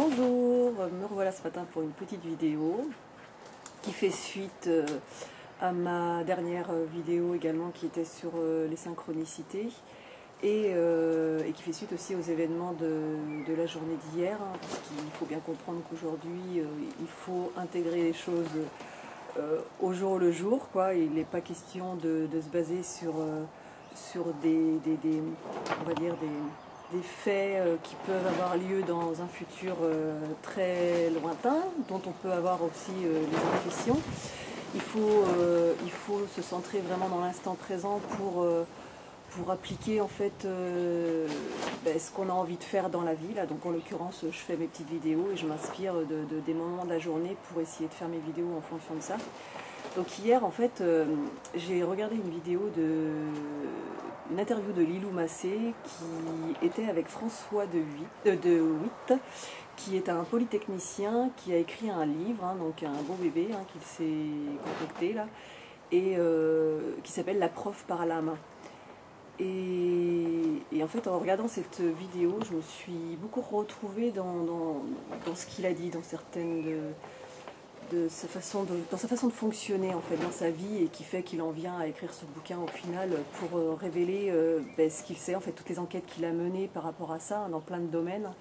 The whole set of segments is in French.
Bonjour, me revoilà ce matin pour une petite vidéo qui fait suite à ma dernière vidéo également qui était sur les synchronicités et qui fait suite aussi aux événements de la journée d'hier, hein, parce qu'il faut bien comprendre qu'aujourd'hui il faut intégrer les choses au jour le jour, quoi. Il n'est pas question de se baser sur on va dire des faits qui peuvent avoir lieu dans un futur très lointain, dont on peut avoir aussi les intuitions. Il faut se centrer vraiment dans l'instant présent pour appliquer en fait ce qu'on a envie de faire dans la vie. Là. Donc en l'occurrence, je fais mes petites vidéos et je m'inspire des moments de la journée pour essayer de faire mes vidéos en fonction de ça. Donc hier, en fait, j'ai regardé une vidéo une interview de Lilou Massé qui était avec François de Witt, qui est un polytechnicien qui a écrit un livre, hein, donc un beau bébé hein, qu'il s'est concocté là, et qui s'appelle La prof par la main. Et en fait, en regardant cette vidéo, je me suis beaucoup retrouvée dans ce qu'il a dit, dans certaines dans sa façon de fonctionner en fait dans sa vie, et qui fait qu'il en vient à écrire ce bouquin au final pour révéler ce qu'il sait, en fait toutes les enquêtes qu'il a menées par rapport à ça dans plein de domaines.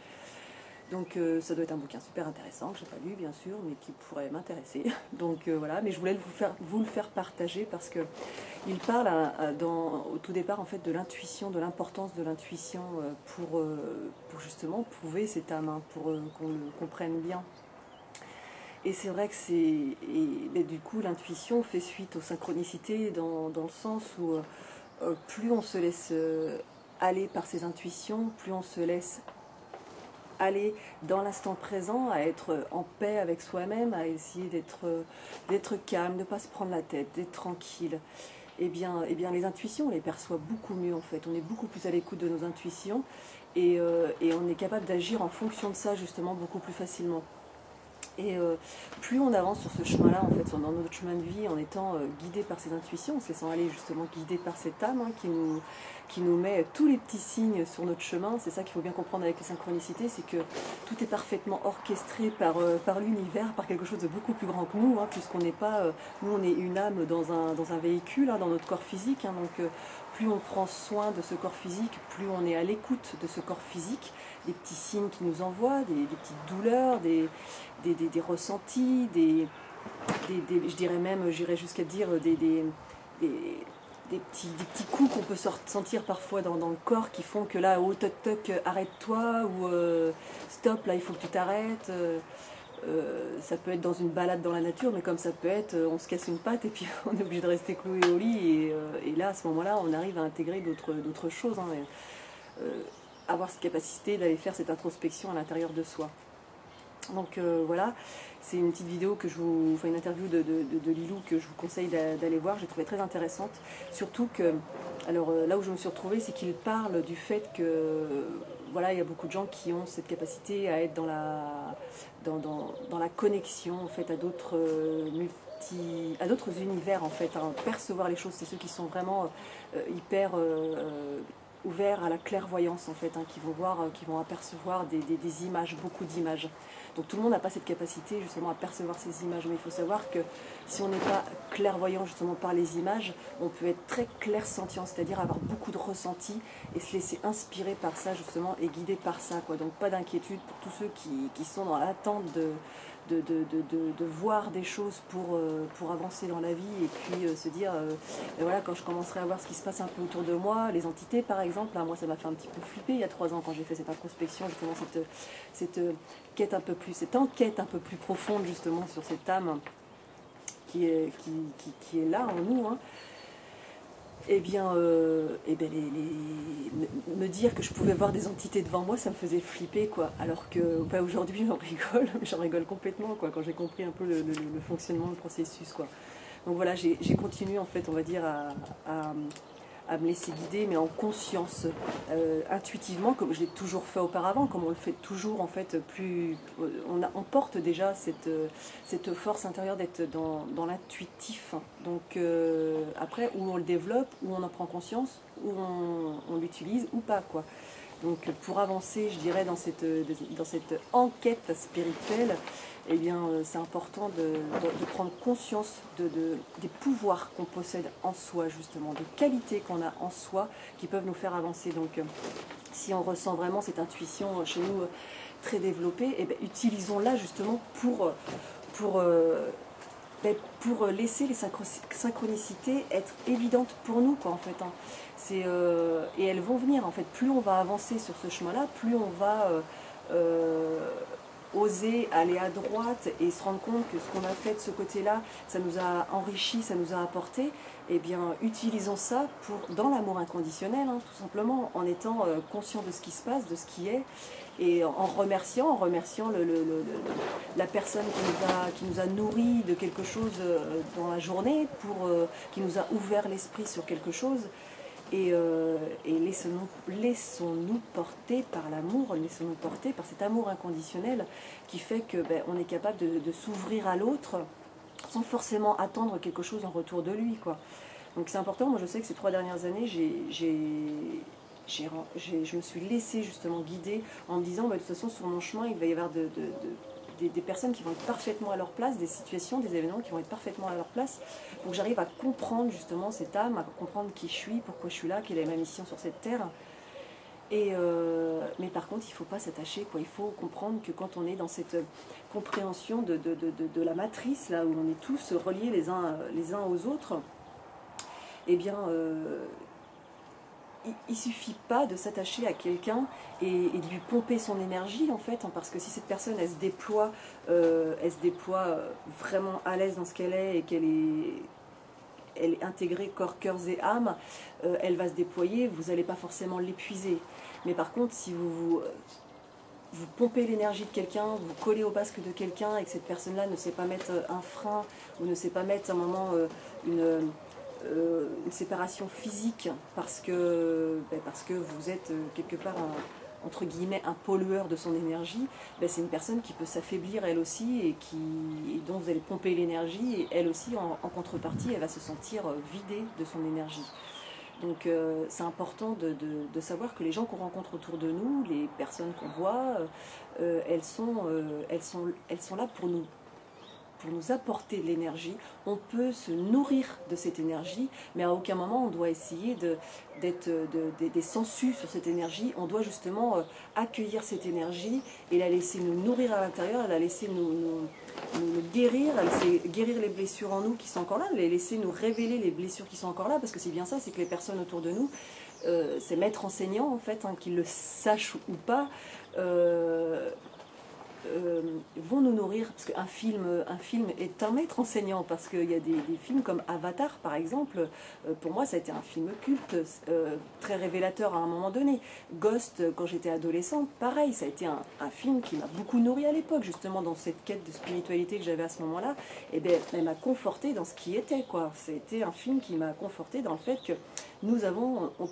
Donc ça doit être un bouquin super intéressant que j'ai pas lu bien sûr, mais qui pourrait m'intéresser. Donc voilà, mais je voulais vous le faire partager parce que il parle au tout départ en fait de l'intuition, de l'importance de l'intuition pour justement prouver cette âme, hein, pour qu'on le comprenne bien. Et c'est vrai que du coup l'intuition fait suite aux synchronicités dans le sens où plus on se laisse aller par ses intuitions, plus on se laisse aller dans l'instant présent, à être en paix avec soi-même, à essayer d'être calme, de ne pas se prendre la tête, d'être tranquille. Eh bien les intuitions, on les perçoit beaucoup mieux en fait. On est beaucoup plus à l'écoute de nos intuitions et on est capable d'agir en fonction de ça justement beaucoup plus facilement. Et plus on avance sur ce chemin-là, en fait, dans notre chemin de vie, en étant guidé par ses intuitions, en se laissant aller justement guidé par cette âme hein, qui nous met tous les petits signes sur notre chemin. C'est ça qu'il faut bien comprendre avec les synchronicités, c'est que tout est parfaitement orchestré par l'univers, par quelque chose de beaucoup plus grand que nous, hein, puisqu'on n'est pas, nous on est une âme dans un véhicule, hein, dans notre corps physique, hein, donc plus on prend soin de ce corps physique, plus on est à l'écoute de ce corps physique, des petits signes qui nous envoient, des petites douleurs, des ressentis, je dirais même, j'irais jusqu'à dire des petits coups qu'on peut sentir parfois dans le corps qui font que là, oh toc toc, arrête-toi, ou stop, là il faut que tu t'arrêtes. Ça peut être dans une balade dans la nature, mais comme ça peut être, on se casse une patte et puis on est obligé de rester cloué au lit, et là à ce moment-là on arrive à intégrer d'autres choses, hein, avoir cette capacité d'aller faire cette introspection à l'intérieur de soi. Donc voilà, c'est une petite vidéo enfin une interview de Lilou que je vous conseille d'aller voir, j'ai trouvé très intéressante. Surtout que, alors là où je me suis retrouvée, c'est qu'il parle du fait que, voilà, il y a beaucoup de gens qui ont cette capacité à être dans la connexion en fait à d'autres univers en fait, hein, percevoir les choses. C'est ceux qui sont vraiment hyper ouverts à la clairvoyance en fait, hein, qui vont apercevoir des images, beaucoup d'images. Donc tout le monde n'a pas cette capacité justement à percevoir ces images, mais il faut savoir que si on n'est pas clairvoyant justement par les images, on peut être très clairsentient, c'est-à-dire avoir beaucoup de ressentis et se laisser inspirer par ça justement et guider par ça, quoi. Donc pas d'inquiétude pour tous ceux qui sont dans l'attente de voir des choses pour avancer dans la vie, et puis se dire voilà, quand je commencerai à voir ce qui se passe un peu autour de moi, les entités par exemple, hein, moi ça m'a fait un petit peu flipper il y a 3 ans quand j'ai fait cette introspection, justement cette quête un peu plus, cette enquête un peu plus profonde justement sur cette âme qui est là en nous, hein. Eh bien, me dire que je pouvais voir des entités devant moi, ça me faisait flipper, quoi. Alors que, bah, aujourd'hui, j'en rigole, mais j'en rigole complètement, quoi, quand j'ai compris un peu le fonctionnement, le processus, quoi. Donc voilà, j'ai continué, en fait, on va dire, à me laisser guider, mais en conscience, intuitivement, comme je l'ai toujours fait auparavant, comme on le fait toujours, en fait, on porte déjà cette force intérieure d'être dans l'intuitif. Donc après, où on le développe, où on en prend conscience, où on l'utilise ou pas, quoi. Donc pour avancer, je dirais, dans cette enquête spirituelle, eh bien, c'est important de prendre conscience des pouvoirs qu'on possède en soi, justement, des qualités qu'on a en soi qui peuvent nous faire avancer. Donc si on ressent vraiment cette intuition chez nous très développée, eh bien, utilisons-la justement pour, pour laisser les synchronicités être évidentes pour nous, quoi, en fait. Hein. Et elles vont venir, en fait. Plus on va avancer sur ce chemin-là, plus on va oser aller à droite et se rendre compte que ce qu'on a fait de ce côté-là, ça nous a enrichi, ça nous a apporté. Eh bien, utilisons ça dans l'amour inconditionnel, hein, tout simplement, en étant conscient de ce qui se passe, de ce qui est, et en remerciant la personne qui nous a nourris de quelque chose dans la journée, qui nous a ouvert l'esprit sur quelque chose. Et laissons-nous porter par l'amour, laissons-nous porter par cet amour inconditionnel qui fait que on est capable de s'ouvrir à l'autre sans forcément attendre quelque chose en retour de lui, quoi. Donc c'est important. Moi je sais que ces 3 dernières années, je me suis laissée justement guider en me disant de toute façon sur mon chemin il va y avoir des personnes qui vont être parfaitement à leur place, des situations, des événements qui vont être parfaitement à leur place, pour que j'arrive à comprendre justement cette âme, à comprendre qui je suis, pourquoi je suis là, quelle est ma mission sur cette terre. Mais par contre, il ne faut pas s'attacher, quoi. Il faut comprendre que quand on est dans cette compréhension de la matrice, là où on est tous reliés les uns aux autres, eh bien, il ne suffit pas de s'attacher à quelqu'un et de lui pomper son énergie, en fait, hein, parce que si cette personne, elle se déploie vraiment à l'aise dans ce qu'elle est et elle est intégrée corps, cœurs et âme, elle va se déployer, vous n'allez pas forcément l'épuiser. Mais par contre, si vous pompez l'énergie de quelqu'un, vous collez au basque de quelqu'un et que cette personne-là ne sait pas mettre un frein ou ne sait pas mettre à un moment une séparation physique parce que vous êtes quelque part entre guillemets un pollueur de son énergie, c'est une personne qui peut s'affaiblir elle aussi et dont vous allez pomper l'énergie et elle aussi en contrepartie elle va se sentir vidée de son énergie. Donc c'est important de savoir que les gens qu'on rencontre autour de nous, les personnes qu'on voit, elles sont là pour nous apporter de l'énergie. On peut se nourrir de cette énergie, mais à aucun moment on doit essayer d'être des sangsues sur cette énergie. On doit justement accueillir cette énergie et la laisser nous nourrir à l'intérieur, la laisser nous guérir, la laisser guérir les blessures en nous qui sont encore là, la laisser nous révéler les blessures qui sont encore là, parce que c'est bien ça, c'est que les personnes autour de nous, ces maîtres enseignants en fait, hein, qu'ils le sachent ou pas, vont nous nourrir, parce qu'un film est un maître enseignant, parce qu'il y a des films comme Avatar par exemple, pour moi ça a été un film culte, très révélateur à un moment donné. Ghost, quand j'étais adolescente, pareil, ça a été un film qui m'a beaucoup nourri à l'époque, justement dans cette quête de spiritualité que j'avais à ce moment-là, et bien elle m'a conforté dans ce qui était, quoi. C'était un film qui m'a conforté dans le fait que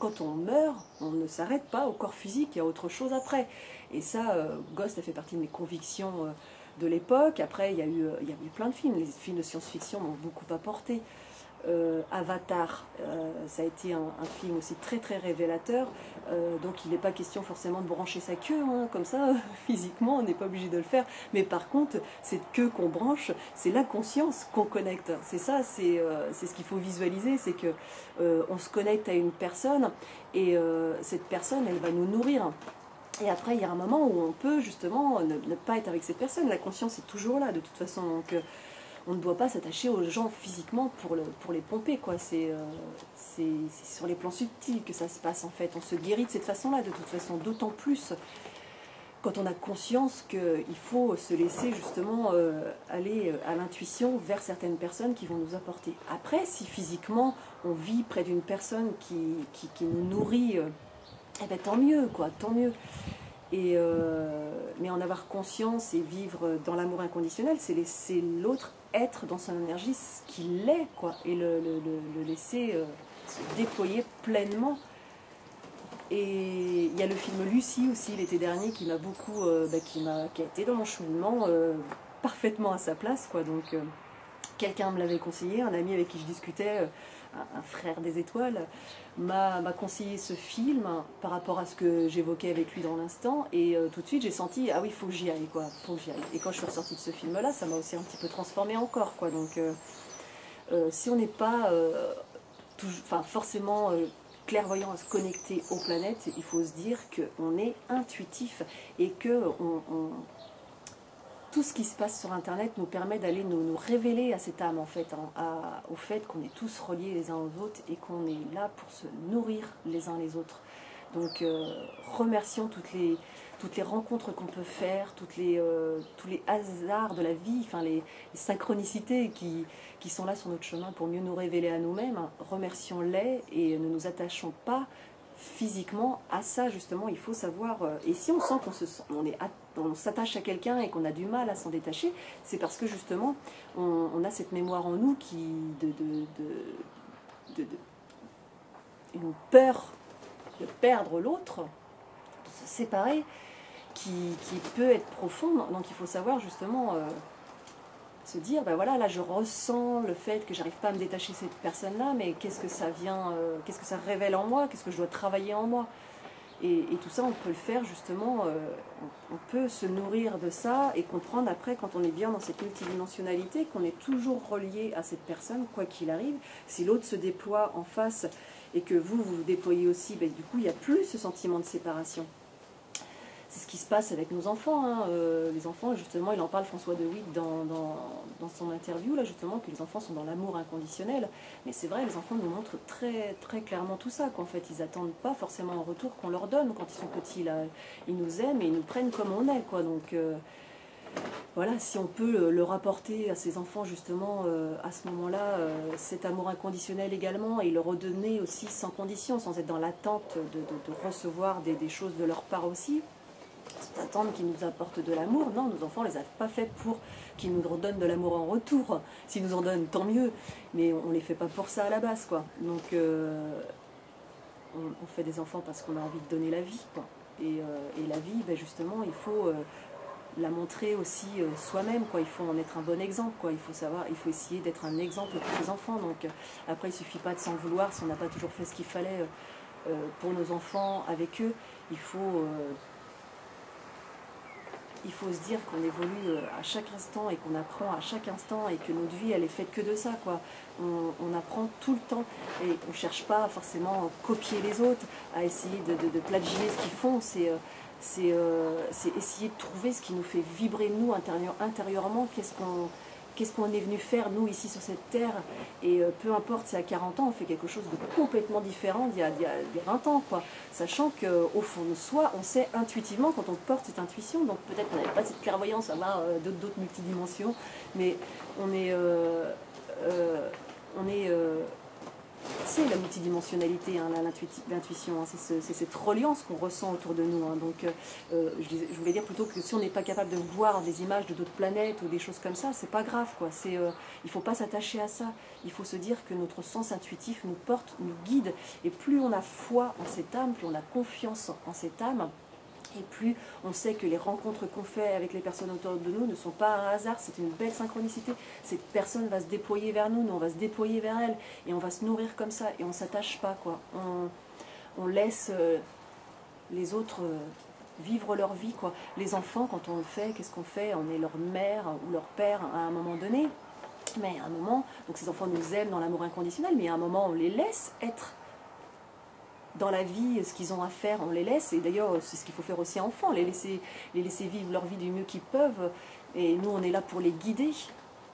quand on meurt, on ne s'arrête pas au corps physique, il y a autre chose après. Et ça, Ghost a fait partie de mes convictions de l'époque. Après, il y a eu plein de films. Les films de science-fiction m'ont beaucoup apporté. Avatar, ça a été un film aussi très très révélateur. Donc il n'est pas question forcément de brancher sa queue, hein, comme ça, physiquement, on n'est pas obligé de le faire. Mais par contre, cette queue qu'on branche, c'est la conscience qu'on connecte. C'est ça, c'est ce qu'il faut visualiser, c'est que on se connecte à une personne et cette personne, elle va nous nourrir. Et après, il y a un moment où on peut justement ne pas être avec cette personne. La conscience est toujours là, de toute façon. Donc, on ne doit pas s'attacher aux gens physiquement pour les pomper, quoi. C'est sur les plans subtils que ça se passe, en fait. On se guérit de cette façon-là, de toute façon. D'autant plus quand on a conscience qu'il faut se laisser justement aller à l'intuition vers certaines personnes qui vont nous apporter. Après, si physiquement, on vit près d'une personne qui nous nourrit... eh ben, tant mieux, quoi, tant mieux. Mais en avoir conscience et vivre dans l'amour inconditionnel, c'est laisser l'autre être dans son énergie ce qu'il est, quoi, et le laisser se déployer pleinement. Et il y a le film Lucie aussi, l'été dernier, qui m'a beaucoup, qui a été dans mon cheminement parfaitement à sa place, quoi. Donc quelqu'un me l'avait conseillé, un ami avec qui je discutais un frère des étoiles, m'a conseillé ce film par rapport à ce que j'évoquais avec lui dans l'instant. Et tout de suite, j'ai senti, ah oui, il faut que j'y aille, quoi. Faut que j'y aille. Et quand je suis ressortie de ce film-là, ça m'a aussi un petit peu transformée encore, quoi. Donc, si on n'est pas forcément clairvoyant à se connecter aux planètes, il faut se dire qu'on est intuitif et que tout ce qui se passe sur Internet nous permet d'aller nous révéler à cette âme, en fait, au fait qu'on est tous reliés les uns aux autres et qu'on est là pour se nourrir les uns les autres. Donc remercions toutes les rencontres qu'on peut faire, tous les hasards de la vie, les synchronicités qui sont là sur notre chemin pour mieux nous révéler à nous-mêmes. Remercions-les et ne nous attachons pas physiquement à ça, justement. Il faut savoir, et si on sent on s'attache à quelqu'un et qu'on a du mal à s'en détacher, c'est parce que justement on a cette mémoire en nous une peur de perdre l'autre, de se séparer, qui peut être profonde. Donc il faut savoir justement se dire, ben voilà, là je ressens le fait que j'arrive pas à me détacher de cette personne-là, mais qu'est-ce que ça vient, qu'est-ce que ça révèle en moi, qu'est-ce que je dois travailler en moi. Et tout ça, on peut le faire justement, on peut se nourrir de ça et comprendre après, quand on est bien dans cette multidimensionnalité, qu'on est toujours relié à cette personne, quoi qu'il arrive. Si l'autre se déploie en face et que vous vous déployez aussi, ben, du coup, il n'y a plus ce sentiment de séparation. C'est ce qui se passe avec nos enfants. Hein. Les enfants, justement, il en parle François de Witt dans son interview, là, justement, que les enfants sont dans l'amour inconditionnel. Mais c'est vrai, les enfants nous montrent très, très clairement tout ça, qu'en fait, ils n'attendent pas forcément en retour qu'on leur donne quand ils sont petits. Là. Ils nous aiment et ils nous prennent comme on est, quoi. Donc, voilà, si on peut le rapporter à ses enfants, justement, à ce moment-là, cet amour inconditionnel également, et le redonner aussi sans condition, sans être dans l'attente de recevoir des choses de leur part aussi. Attendre qu'ils nous apportent de l'amour. Non, nos enfants ne les a pas fait pour qu'ils nous redonnent de l'amour en retour. S'ils nous en donnent, tant mieux. Mais on ne les fait pas pour ça à la base, quoi. Donc, on fait des enfants parce qu'on a envie de donner la vie, quoi. Et la vie, ben justement, il faut la montrer aussi soi-même, quoi. Il faut en être un bon exemple, quoi. Il faut savoir, il faut essayer d'être un exemple pour ses enfants. Donc, après, il ne suffit pas de s'en vouloir si on n'a pas toujours fait ce qu'il fallait pour nos enfants avec eux. Il faut se dire qu'on évolue à chaque instant et qu'on apprend à chaque instant et que notre vie, elle est faite que de ça, quoi. On apprend tout le temps et on ne cherche pas forcément à copier les autres, à essayer de plagier ce qu'ils font. C'est essayer de trouver ce qui nous fait vibrer, nous, intérieurement, qu'est-ce qu'on est venu faire, nous, ici, sur cette terre. Et peu importe si à 40 ans, on fait quelque chose de complètement différent d'il y a 20 ans, quoi. Sachant qu'au fond de soi, on sait intuitivement, quand on porte cette intuition, donc peut-être qu'on n'avait pas cette clairvoyance, avoir d'autres multidimensions, mais c'est la multidimensionnalité, hein, l'intuition, hein, c'est cette reliance qu'on ressent autour de nous. Hein. Donc, je voulais dire plutôt que si on n'est pas capable de voir des images de d'autres planètes ou des choses comme ça, c'est pas grave, quoi. Il ne faut pas s'attacher à ça. Il faut se dire que notre sens intuitif nous porte, nous guide. Et plus on a foi en cette âme, plus on a confiance en cette âme, et plus on sait que les rencontres qu'on fait avec les personnes autour de nous ne sont pas un hasard, c'est une belle synchronicité. Cette personne va se déployer vers nous, on va se déployer vers elle, et on va se nourrir comme ça, et on ne s'attache pas, quoi. On laisse les autres vivre leur vie, quoi. Les enfants, quand on le fait, qu'est-ce qu'on fait? On est leur mère ou leur père à un moment donné, mais à un moment, donc ces enfants nous aiment dans l'amour inconditionnel, mais à un moment, on les laisse être dans la vie, ce qu'ils ont à faire, on les laisse. Et d'ailleurs, c'est ce qu'il faut faire aussi à enfants, les laisser vivre leur vie du mieux qu'ils peuvent. Et nous, on est là pour les guider.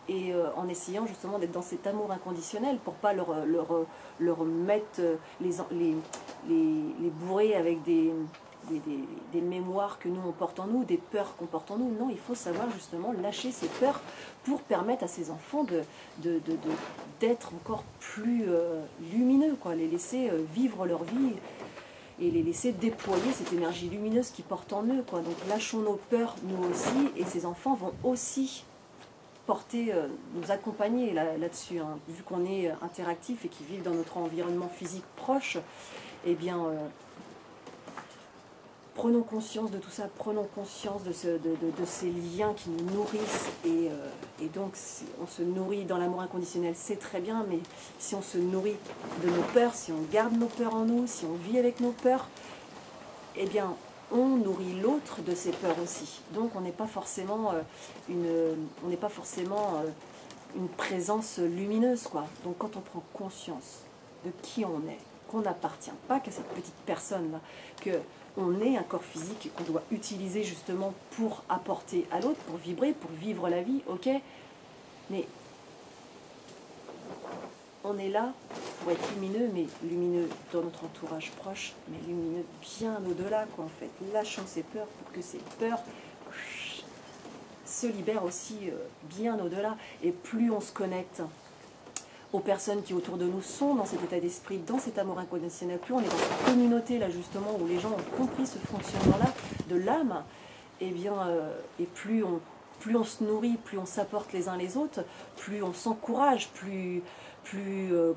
Et en essayant justement d'être dans cet amour inconditionnel pour pas leur mettre les bourrer avec des mémoires que nous on porte en nous, des peurs qu'on porte en nous. Non, il faut savoir justement lâcher ces peurs pour permettre à ces enfants d'être encore plus lumineux, quoi. Les laisser vivre leur vie et les laisser déployer cette énergie lumineuse qu'ils portent en eux, quoi. Donc lâchons nos peurs, nous aussi, et ces enfants vont aussi nous accompagner là-dessus, hein. Vu qu'on est interactif et qu'ils vivent dans notre environnement physique proche, eh bien prenons conscience de tout ça, prenons conscience de ces liens qui nous nourrissent. Et donc, si on se nourrit dans l'amour inconditionnel, c'est très bien, mais si on se nourrit de nos peurs, si on garde nos peurs en nous, si on vit avec nos peurs, eh bien, on nourrit l'autre de ses peurs aussi. Donc, on n'est pas forcément une présence lumineuse, quoi. Donc, quand on prend conscience de qui on est, qu'on n'appartient pas qu'à cette petite personne-là, qu'on est un corps physique et qu'on doit utiliser justement pour apporter à l'autre, pour vibrer, pour vivre la vie, ok, mais on est là pour être lumineux, mais lumineux dans notre entourage proche, mais lumineux bien au-delà, quoi, en fait. Lâchons ces peurs pour que ces peurs se libèrent aussi bien au-delà. Et plus on se connecte aux personnes qui autour de nous sont dans cet état d'esprit, dans cet amour inconditionnel, plus on est dans cette communauté là justement où les gens ont compris ce fonctionnement-là de l'âme, et bien et plus on se nourrit, plus on s'apporte les uns les autres, plus on s'encourage, plus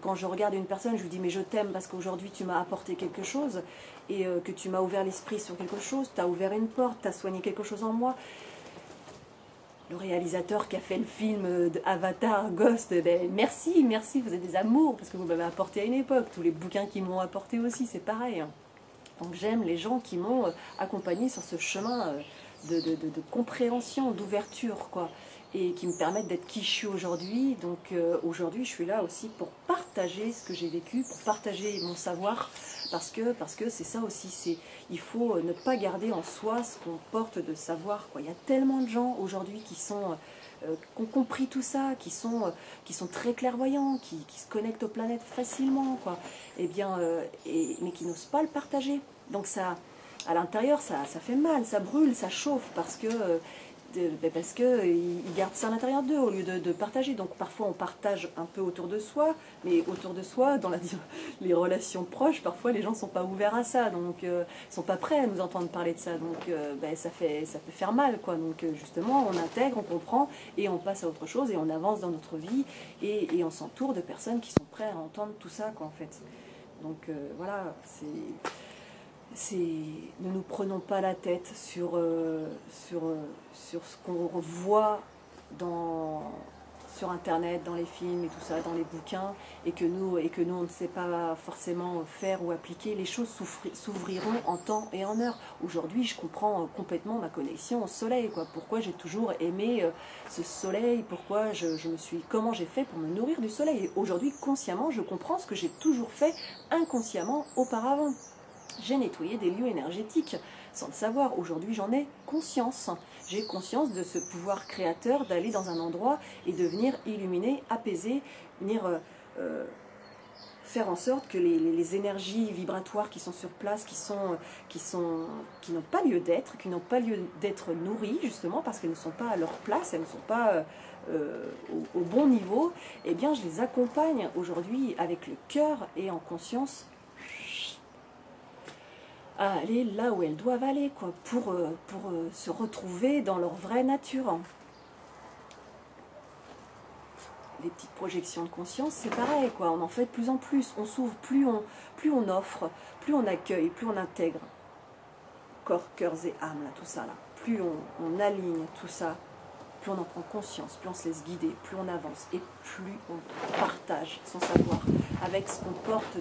quand je regarde une personne, je lui dis mais je t'aime parce qu'aujourd'hui tu m'as apporté quelque chose et que tu m'as ouvert l'esprit sur quelque chose, tu as ouvert une porte, tu as soigné quelque chose en moi. Le réalisateur qui a fait le film Avatar, Ghost, ben merci, vous êtes des amours, parce que vous m'avez apporté à une époque. Tous les bouquins qui m'ont apporté aussi, c'est pareil. Donc j'aime les gens qui m'ont accompagné sur ce chemin de compréhension, d'ouverture, quoi, et qui me permettent d'être qui je suis aujourd'hui. Donc aujourd'hui, je suis là aussi pour partager ce que j'ai vécu, pour partager mon savoir, parce que c'est ça aussi, il faut ne pas garder en soi ce qu'on porte de savoir, quoi. Il y a tellement de gens aujourd'hui qui ont compris tout ça, qui sont très clairvoyants, qui se connectent aux planètes facilement, quoi. Et bien, mais qui n'osent pas le partager. Donc ça, à l'intérieur, ça fait mal, ça brûle, ça chauffe, parce que ils gardent ça à l'intérieur d'eux au lieu de partager. Donc parfois on partage un peu autour de soi, mais autour de soi, dans les relations proches, parfois les gens ne sont pas ouverts à ça, donc ne sont pas prêts à nous entendre parler de ça. Donc ça peut faire mal, quoi. Donc justement on intègre, on comprend et on passe à autre chose et on avance dans notre vie et on s'entoure de personnes qui sont prêtes à entendre tout ça, quoi, en fait. Donc voilà, ne nous prenons pas la tête sur ce qu'on voit sur internet, dans les films et tout ça, dans les bouquins, et que nous on ne sait pas forcément faire ou appliquer. Les choses s'ouvriront en temps et en heure. Aujourd'hui, je comprends complètement ma connexion au soleil, quoi. Pourquoi j'ai toujours aimé ce soleil, comment j'ai fait pour me nourrir du soleil. Et aujourd'hui, consciemment, je comprends ce que j'ai toujours fait inconsciemment auparavant. J'ai nettoyé des lieux énergétiques sans le savoir. Aujourd'hui, j'en ai conscience. J'ai conscience de ce pouvoir créateur d'aller dans un endroit et de venir illuminer, apaiser, venir faire en sorte que les énergies vibratoires qui sont sur place, qui n'ont pas lieu d'être, qui n'ont pas lieu d'être nourries, justement parce qu'elles ne sont pas à leur place, elles ne sont pas au bon niveau, eh bien je les accompagne aujourd'hui avec le cœur et en conscience à aller là où elles doivent aller, quoi, pour se retrouver dans leur vraie nature. Les petites projections de conscience, c'est pareil, quoi. On en fait de plus en plus, on s'ouvre, plus on offre, plus on accueille, plus on intègre. Corps, cœurs et âmes, là, tout ça, là. Plus on aligne tout ça, plus on en prend conscience, plus on se laisse guider, plus on avance, et plus on partage son savoir avec ce qu'on porte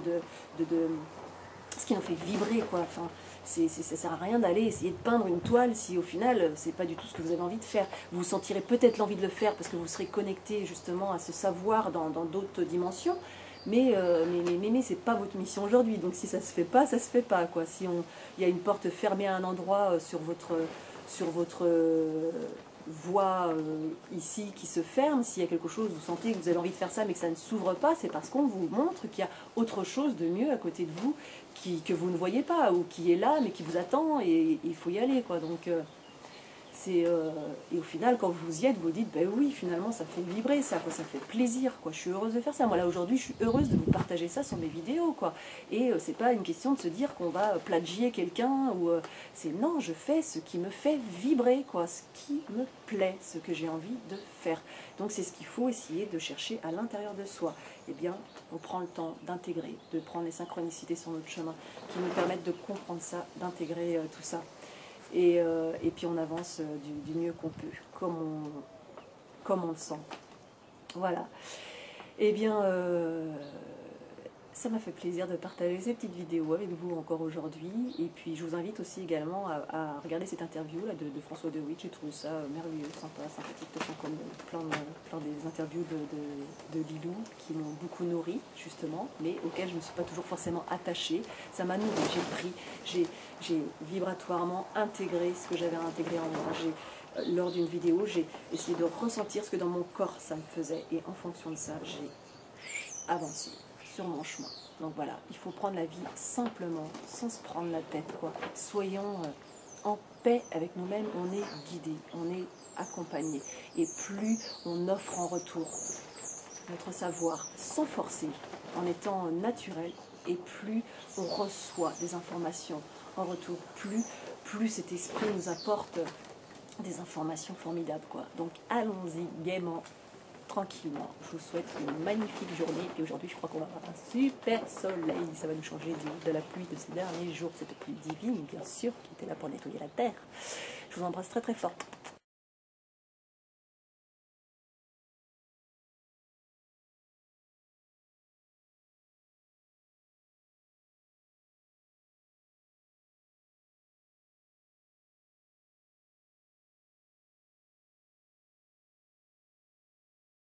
ce qui nous fait vibrer, quoi. Enfin, ça sert à rien d'aller essayer de peindre une toile si au final c'est pas du tout ce que vous avez envie de faire. Vous sentirez peut-être l'envie de le faire parce que vous serez connecté justement à ce savoir dans d'autres dimensions, mais c'est pas votre mission aujourd'hui. Donc si ça se fait pas, quoi. Si il y a une porte fermée à un endroit sur votre voie ici qui se ferme, s'il y a quelque chose, vous sentez que vous avez envie de faire ça mais que ça ne s'ouvre pas, c'est parce qu'on vous montre qu'il y a autre chose de mieux à côté de vous que vous ne voyez pas, ou qui est là mais qui vous attend, et il faut y aller, quoi. Donc Et au final, quand vous y êtes, vous dites, ben oui, finalement, ça fait vibrer, ça, quoi, ça fait plaisir, quoi. Je suis heureuse de faire ça. Moi, là, aujourd'hui, je suis heureuse de vous partager ça sur mes vidéos, quoi. Et c'est pas une question de se dire qu'on va plagier quelqu'un, ou c'est non, je fais ce qui me fait vibrer, quoi, ce qui me plaît, ce que j'ai envie de faire. Donc, c'est ce qu'il faut essayer de chercher à l'intérieur de soi. Eh bien, on prend le temps d'intégrer, de prendre les synchronicités sur notre chemin, qui nous permettent de comprendre ça, d'intégrer tout ça. Et puis on avance du mieux qu'on peut, comme on le sent. Voilà. Eh bien, ça m'a fait plaisir de partager ces petites vidéos avec vous encore aujourd'hui. Et puis je vous invite aussi également à regarder cette interview là, de François De Witt. J'ai trouvé ça merveilleux, sympa, sympathique, de toute façon, comme plein des interviews de Lilou qui m'ont beaucoup nourri justement, mais auxquelles je ne me suis pas toujours forcément attachée. Ça m'a nourri, j'ai vibratoirement intégré ce que j'avais à intégrer en moi. Lors d'une vidéo, j'ai essayé de ressentir ce que dans mon corps ça me faisait, et en fonction de ça, j'ai avancé sur mon chemin. Donc voilà, il faut prendre la vie simplement, sans se prendre la tête, quoi. Soyons en paix avec nous-mêmes, on est guidé, on est accompagné. Et plus on offre en retour notre savoir sans forcer, en étant naturel, et plus on reçoit des informations en retour, plus cet esprit nous apporte des informations formidables, quoi. Donc allons-y gaiement, tranquillement. Je vous souhaite une magnifique journée. Et aujourd'hui, je crois qu'on va avoir un super soleil. Ça va nous changer de la pluie de ces derniers jours. Cette pluie divine, bien sûr, qui était là pour nettoyer la terre. Je vous embrasse très très fort.